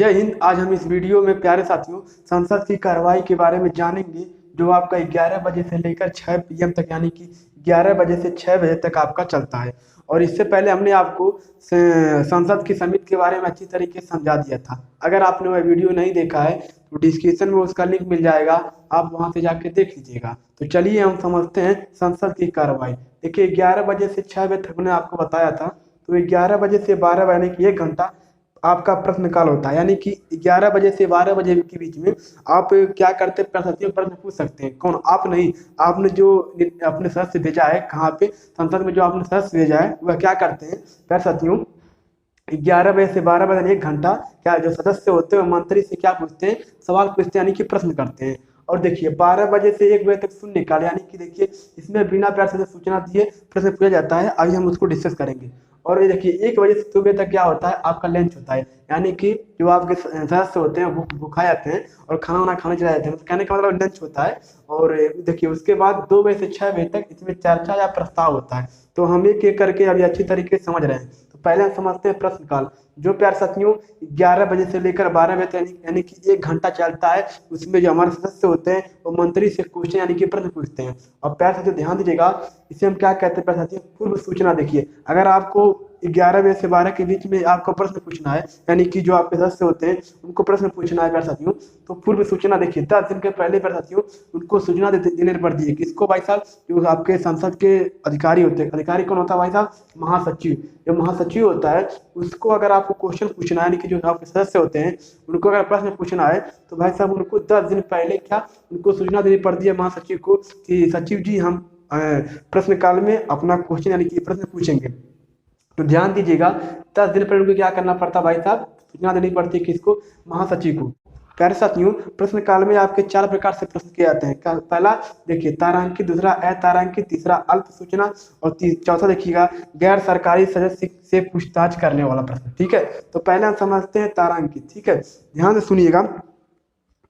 जय हिंद। आज हम इस वीडियो में प्यारे साथियों संसद की कार्रवाई के बारे में जानेंगे जो आपका 11 बजे से लेकर 6 PM तक यानी कि 11 बजे से 6 बजे तक आपका चलता है। और इससे पहले हमने आपको संसद की समिति के बारे में अच्छी तरीके से समझा दिया था। अगर आपने वह वीडियो नहीं देखा है तो डिस्क्रिप्शन में उसका लिंक मिल जाएगा, आप वहां से जाके देख लीजिएगा। तो चलिए हम समझते हैं संसद की कार्रवाई। देखिए 11 बजे से 6 बजे तक मैंने आपको बताया था, तो 11 बजे से 12 बजे की 1 घंटा आपका प्रश्नकाल होता है। यानी कि 11 बजे से 12 बजे के बीच में आप क्या करते हैं, साथियों प्रश्न पूछ सकते हैं। कौन? आप नहीं, आपने जो अपने सदस्य भेजा है, कहाँ पे संसद में जो आपने सदस्य भेजा है वह क्या करते हैं प्यारे साथियों, 11 बजे से 12 बजे 1 घंटा क्या जो सदस्य होते हैं मंत्री से क्या पूछते हैं, सवाल पूछते हैं, यानी कि प्रश्न करते हैं। और देखिए 12 बजे से 1 बजे तक शून्यकाल, यानी कि देखिए इसमें बिना प्यार से सूचना दिए प्रश्न पूछा जाता है। अभी हम उसको डिस्कस करेंगे। और ये देखिए 1 बजे से 2 बजे तक क्या होता है, आपका लंच होता है। यानी कि जो आपके सदस्य होते हैं वो भूखा जाते हैं और खाना वाना खाने चले जाते हैं, तो कहने का मतलब लंच होता है। और देखिए उसके बाद 2 बजे से 6 बजे तक इसमें चर्चा या प्रस्ताव होता है। तो हम एक एक करके अभी अच्छी तरीके से समझ रहे हैं। तो पहले हम समझते हैं प्रश्नकाल, जो प्यार साथियों 11 बजे से लेकर 12 बजे तक यानी कि 1 घंटा चलता है। उसमें जो हमारे सदस्य होते हैं वो मंत्री से क्वेश्चन यानी कि प्रश्न पूछते हैं। और प्यार साथियों ध्यान दीजिएगा, इसे हम क्या कहते हैं प्यार साथियों, पूर्व सूचना। देखिए अगर आपको 11 बजे से 12 के बीच में आपको प्रश्न पूछना है, यानी कि जो आपके सदस्य होते हैं उनको प्रश्न पूछना है प्यार साथियों, तो पूर्व सूचना देखिए 10 दिन के पहले प्यार साथियों उनको सूचना देने पड़ती है। किसको भाई साहब? जो आपके संसद के अधिकारी होते हैं। अधिकारी कौन होता है भाई साहब? महासचिव। जो महासचिव होता है उसको अगर आपको क्वेश्चन पूछना है, यानी कि जो आपके सदस्य होते हैं उनको अगर प्रश्न पूछना है, तो भाई साहब उनको 10 दिन पहले क्या उनको सूचना देनी पड़ती है महासचिव को कि सचिव जी हम प्रश्नकाल में अपना क्वेश्चन यानी कि प्रश्न पूछेंगे। तो ध्यान दीजिएगा 10 दिन पहले उनको क्या करना पड़ता भाई साहब, सूचना देनी पड़ती है। किसको? महासचिव को। प्यारे साथियों प्रश्नकाल में आपके 4 प्रकार से प्रश्न किए जाते हैं। पहला देखिए तारांकित, दूसरा अतारांकित, तीसरा अल्प सूचना और चौथा देखिएगा गैर सरकारी सदस्य से पूछताछ करने वाला प्रश्न। ठीक है, तो पहले हम समझते हैं तारांकित। ठीक है, ध्यान से सुनिएगा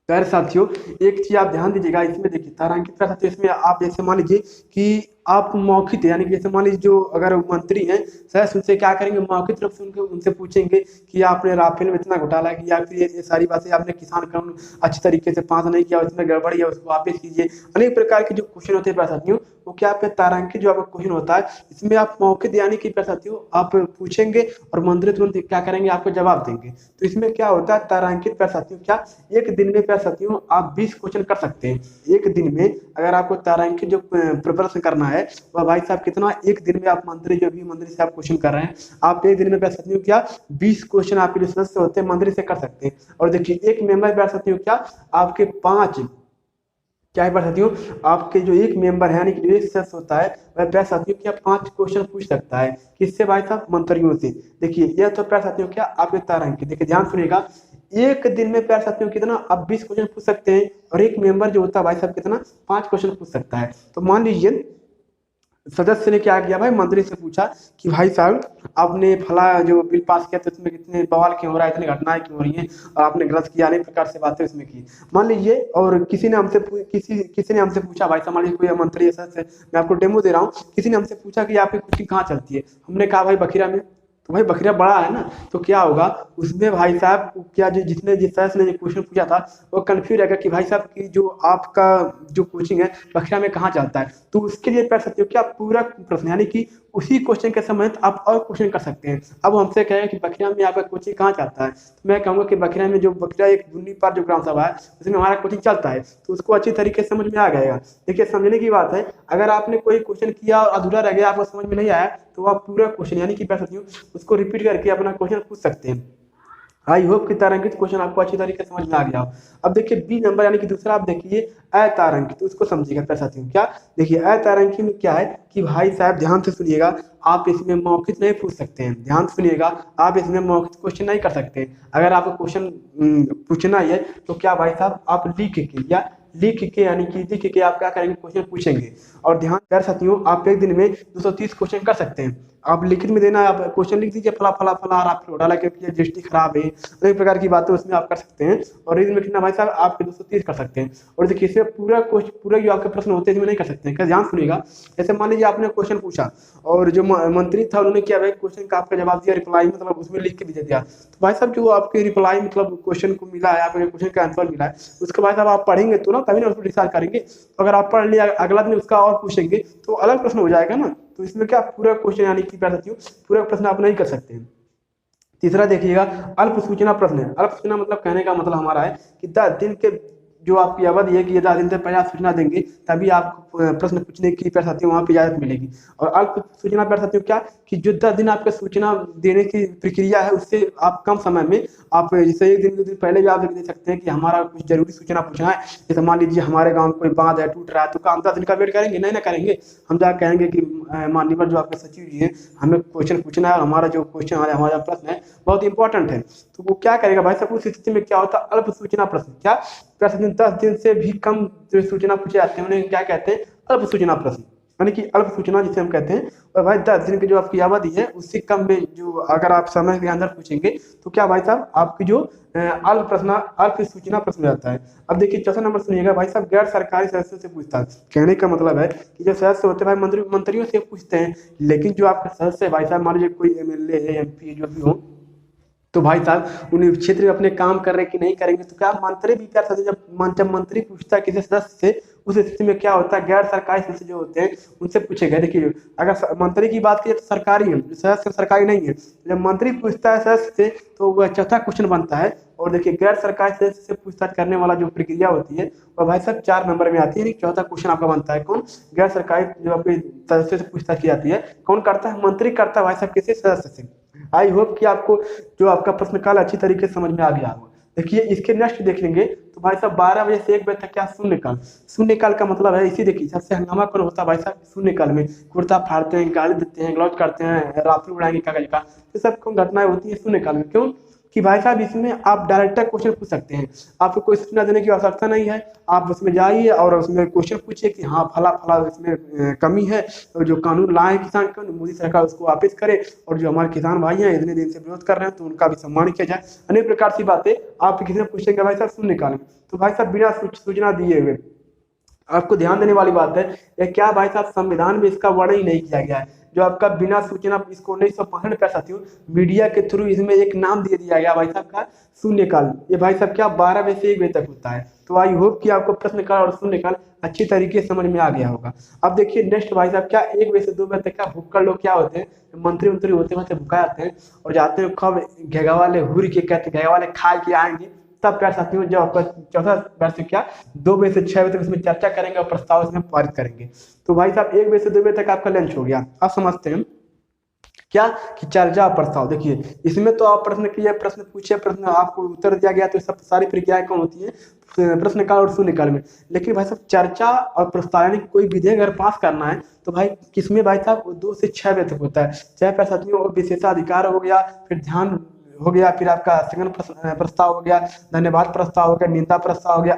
प्यारे साथियों, एक चीज आप ध्यान दीजिएगा इसमें। देखिए तारांकित प्यारे साथियों, इसमें आप जैसे मान लीजिए कि आप मौखिक यानी कि जैसे मान लीजिए जो अगर मंत्री हैं सदस्य उनसे क्या करेंगे, मौखिक रूप से उनसे पूछेंगे कि आपने राफेल में इतना घोटाला किया, फिर ये सारी बातें आपने किसान कानून अच्छी तरीके से पास नहीं किया, उसमें गड़बड़ी है उसको वापस कीजिए। अनेक प्रकार के जो क्वेश्चन होते हैं प्यारे साथियों, वो क्या पे तारांकित जो आपका क्वेश्चन होता है इसमें आप मौखिक यानी कि प्यारे साथियों आप पूछेंगे और मंत्री तुरंत क्या करेंगे, आपको जवाब देंगे। तो इसमें क्या होता है तारांकित प्यारे साथियों, क्या एक दिन में प्यारे साथियों आप 20 क्वेश्चन कर सकते हैं। एक दिन में अगर आपको तारांकित जो प्रश्न करना है वह भाई साहब कितना, एक दिन में आप मंत्री जो भी मंत्री से आप क्वेश्चन कर रहे हैं, आप एक दिन में प्यारे साथियों क्या 20 क्वेश्चन आपके जो सदस्य होते हैं मंत्री से कर सकते हैं। और देखिए एक मेंबर प्यारे साथियों क्या आपके 5 क्या है प्यारे साथियों, आपके जो एक मेंबर है यानी कि जो एक सदस्य होता है वह प्यारे साथियों क्या 5 क्वेश्चन पूछ सकता है। किससे भाई साहब? मंत्रियों से। देखिए यह तो प्यारे साथियों क्या आपके तारांकित। देखिए ध्यान सुनिएगा, एक दिन में प्यारे साथियों कितना आप 20 क्वेश्चन पूछ सकते हैं और एक मेंबर जो होता है भाई साहब कितना 5 क्वेश्चन पूछ सकता है। तो मान लीजिए सदस्य ने क्या किया भाई, मंत्री से पूछा कि भाई साहब आपने फला जो बिल पास किया तो इसमें कितने बवाल क्यों हो रहा है, इतनी घटनाएं क्यों हो रही हैं, और आपने गलत किया, अनेक प्रकार से बातें इसमें की। मान लीजिए और किसी ने हमसे पूछा भाई साहब, मान लीजिए कोई मंत्री है सदस्य, मैं आपको डेमो दे रहा हूँ, किसी ने हमसे पूछा कि आपकी कोचिंग कहाँ चलती है, हमने कहा भाई बखिरा में। तो भाई बखिरा बड़ा है ना, तो क्या होगा उसमें भाई साहब क्या जो जिस सदस्य ने क्वेश्चन पूछा था वो कंफ्यूज रहेगा कि भाई साहब की जो आपका जो कोचिंग है बखिरा में कहाँ चलता है। तो उसके लिए पढ़ सकते हो क्या पूरा प्रश्न, यानी कि उसी क्वेश्चन के संबंधित आप और क्वेश्चन कर सकते हैं। अब हमसे कहें कि बखिरा में आपका कोचिंग कहाँ चलता है, तो मैं कहूँगा कि बखिरा में जो बखिरा एक बुन्नी पार जो ग्राम सभा है उसमें हमारा कोचिंग चलता है, तो उसको अच्छी तरीके से समझ में आ जाएगा। देखिए समझने की बात है, अगर आपने कोई क्वेश्चन किया और अधूरा रह गया, आपको समझ में नहीं आया, तो आप पूरा क्वेश्चन यानी कि पढ़ सकते हो उसको रिपीट करके अपना क्वेश्चन पूछ सकते हैं। आई होप कि तारांकित क्वेश्चन आपको अच्छी तरीके से समझ में आ गया हो। अब देखिए बी नंबर यानी कि दूसरा आप देखिए अतारांकित, तो उसको समझिएगा प्यारे साथियों। क्या देखिए अतारांकित में क्या है कि भाई साहब ध्यान से सुनिएगा, आप इसमें मौखिक नहीं पूछ सकते हैं। ध्यान से सुनिएगा, आप इसमें मौखिक क्वेश्चन नहीं कर सकते। अगर आपको क्वेश्चन पूछना है तो क्या भाई साहब आप लिख के यानी कि लिख के आप क्या करेंगे, क्वेश्चन पूछेंगे। और ध्यान प्यारे साथियों आप एक दिन में 230 क्वेश्चन कर सकते हैं। आप लिखित में देना है, आप क्वेश्चन लिख दीजिए फला फला फला, और आप फिर डाला क्योंकि जीएसटी खराब है, अनेक प्रकार की बातें उसमें आप कर सकते हैं। और रीजन में कितना भाई साहब आपके 230 कर सकते हैं। और देखिए इसमें पूरा जो आपके प्रश्न होते हैं इसमें नहीं कर सकते हैं। क्या ध्यान सुनिएगा, जैसे मान लीजिए आपने क्वेश्चन पूछा और जो मंत्री था उन्होंने क्या भाई क्वेश्चन का आपका जवाब दिया, रिप्लाई मतलब उसमें लिख के भी दे दिया, तो भाई साहब जो आपके रिप्लाई मतलब क्वेश्चन को मिला है, आपके क्वेश्चन का आंसर मिला है, उसके बाद आप पढ़ेंगे तो ना, तभी ना उसको डिसाइड करेंगे। तो अगर आप पढ़ लिया, अगला दिन उसका और पूछेंगे तो अलग प्रश्न हो जाएगा ना। तो इसमें क्या पूरा क्वेश्चन यानी कि कह सकती हूँ पूरा प्रश्न आप नहीं कर सकते हैं। तीसरा देखिएगा अल्प सूचना प्रश्न। अल्प सूचना मतलब कहने का मतलब हमारा है कि 10 दिन के जो आपकी अवधि है कि ये 10 दिन से पहले आप सूचना देंगे तभी आपको प्रश्न पूछने की प्रसातियों वहाँ पे इजाजत मिलेगी। और अल्प सूचना प्रसातियों क्या कि जो 10 दिन आपका सूचना देने की प्रक्रिया है उससे आप कम समय में आप जैसे 1 दिन 2 दिन पहले भी आप दे सकते हैं कि हमारा कुछ जरूरी सूचना पूछना है। जैसे मान लीजिए हमारे गाँव में कोई बांध है टूट रहा है, तो हम 10 दिन का वेट करेंगे? नहीं ना करेंगे। हम जा कहेंगे कि माननीय जो आपके सचिव जी हैं, हमें क्वेश्चन पूछना है, हमारा जो क्वेश्चन हमारा प्रश्न है बहुत इंपॉर्टेंट है। तो वो क्या करेगा भाई साहब, उस स्थिति में क्या होता है अल्प सूचना प्रश्न। क्या प्रश्न 10 दिन से भी कम जो सूचना पूछे जाते हैं उन्हें क्या कहते हैं, अल्प सूचना प्रश्न, यानी कि अल्प सूचना जिसे हम कहते हैं। और भाई 10 दिन की जो आपकी अवधि है उससे कम में जो अगर आप समय के अंदर पूछेंगे तो क्या भाई साहब आपकी जो अल्प सूचना प्रश्न रहता है। अब देखिए चौथा नंबर सुनिएगा भाई साहब, गैर सरकारी सदस्यों से पूछताछ। कहने का मतलब है कि जो सदस्य होते हैं भाई मंत्रियों से पूछते हैं, लेकिन जो आपका सदस्य है भाई साहब, मान लीजिए कोई एमएलए है, एमपी जो भी हो, तो भाई साहब उन्हें क्षेत्र में अपने काम कर रहे कि नहीं करेंगे, तो क्या मंत्री भी कर सकते हैं। जब मंत्री पूछता है किसी सदस्य से, उस स्थिति में क्या होता है गैर सरकारी सदस्य जो होते हैं उनसे पूछेगा। देखिए अगर मंत्री की बात की तो सरकारी है, सदस्य सरकारी नहीं है। जब मंत्री पूछता है सदस्य से तो वह चौथा क्वेश्चन बनता है। और देखिए गैर सरकारी सदस्य से पूछताछ करने वाला जो प्रक्रिया होती है वह भाई साहब 4 नंबर में आती है। चौथा क्वेश्चन आपका बनता है कौन, गैर सरकारी जो आपके सदस्य से पूछताछ की जाती है कौन करता है, मंत्री करता है भाई साहब किसी सदस्य से। आई होप कि आपको जो आपका प्रश्न काल अच्छी तरीके से समझ में आ गया होगा। देखिए इसके नेक्स्ट देख लेंगे तो भाई साहब 12 बजे से 1 बजे तक क्या शून्यकाल। शून्यकाल का मतलब है इसी देखिए सबसे हंगामा कौन होता है भाई साहब शून्यकाल में, कुर्ता फाड़ते हैं, गाली देते हैं, ग्लौज करते हैं, राफी उड़ाएंगे कागज का, ये सब कौन घटनाएं होती है शून्यकाल में। क्यों कि भाई साहब इसमें आप डायरेक्टर क्वेश्चन पूछ सकते हैं, आपको कोई सूचना देने की आवश्यकता नहीं है। आप उसमें जाइए और उसमें क्वेश्चन पूछिए कि हाँ फला फला इसमें कमी है, और जो कानून लाए किसान कानून मोदी सरकार उसको वापस करे, और जो हमारे किसान भाई हैं इतने दिन से विरोध कर रहे हैं तो उनका भी सम्मान किया जाए। अनेक प्रकार की बातें आप किसी ने पूछेंगे भाई साहब शून्यकाल में। तो भाई साहब बिना सूचना दिए हुए आपको ध्यान देने वाली बात है ये क्या भाई साहब संविधान में इसका वर्णन ही नहीं किया गया है। जो आपका बिना सूचना इसको 1965 में कर सकती हूँ मीडिया के थ्रू इसमें एक नाम दे दिया गया भाई साहब का शून्यकाल। ये भाई साहब क्या 12 बजे से 1 बजे तक होता है। तो आई होप कि आपको प्रश्नकाल और शून्यकाल अच्छी तरीके से समझ में आ गया होगा। अब देखिए नेक्स्ट भाई साहब क्या 1 बजे से 2 बजे तक क्या भुक्कड़ लोग क्या होते हैं, मंत्री होते हैं भुका जाते हैं और जाते हैं कब घेगा वाले हुर के कहते घेगा वाले खा के आएंगे तब कर सकती हूँ। जो आपका चौथा वर्ष क्या 2 बजे से 6 बजे तक इसमें चर्चा करेंगे और प्रस्ताव इसमें पारित करेंगे। तो भाई साहब 1 बजे से 2 बजे तक आपका लंच हो गया। आप समझते हैं क्या कि चर्चा प्रस्ताव। देखिए इसमें तो आप प्रश्न किए, प्रश्न पूछे, प्रश्न आपको उत्तर दिया गया, तो सब सारी प्रक्रियाएं कौन होती है प्रश्नकाल और शून्यकाल में। लेकिन भाई साहब चर्चा और प्रस्ताव यानी कोई विधेयक अगर पास करना है तो भाई किसमें भाई साहब 2 से 6 बजे तक होता है। चाहे प्रसादियों और विशेषाधिकार हो गया, फिर ध्यान हो गया, फिर आपका स्थगन प्रस्ताव हो गया, धन्यवाद प्रस्ताव हो गया, निंदा प्रस्ताव हो गया,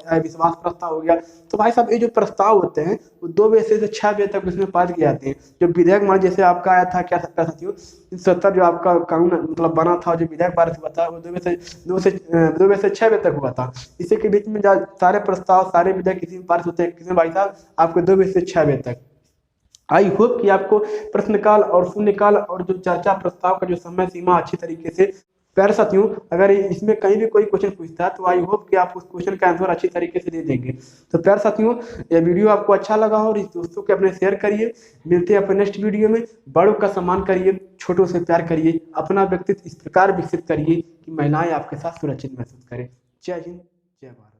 अविश्वास प्रस्ताव हो गया। तो भाई साहब ये जो प्रस्ताव होते हैं वो 2 बजे से 6 बजे तक उसमें पारित किए जाते हैं। जो विधेयक मान जैसे आपका आया था क्या सकता साथियों 70 जो आपका कानून मतलब बना था, जो विधेयक पारित हुआ था वो 2 बजे से 6 बजे तक हुआ था। इसी के बीच में सारे प्रस्ताव सारे विधेयक किसी में पारित होते हैं किसी में भाई साहब आपके 2 बजे से 6 बजे तक। आई होप कि आपको प्रश्नकाल और शून्यकाल और जो चर्चा प्रस्ताव का जो समय सीमा अच्छी तरीके से। प्यारे साथियों अगर इसमें कहीं भी कोई क्वेश्चन पूछता है तो आई होप कि आप उस क्वेश्चन का आंसर अच्छी तरीके से दे देंगे। तो प्यारे साथियों ये वीडियो आपको अच्छा लगा हो और इस दोस्तों के अपने शेयर करिए। मिलते हैं अपने नेक्स्ट वीडियो में। बड़ों का सम्मान करिए, छोटों से प्यार करिए, अपना व्यक्तित्व इस प्रकार विकसित करिए कि महिलाएं आपके साथ सुरक्षित महसूस करें। जय हिंद, जय भारत।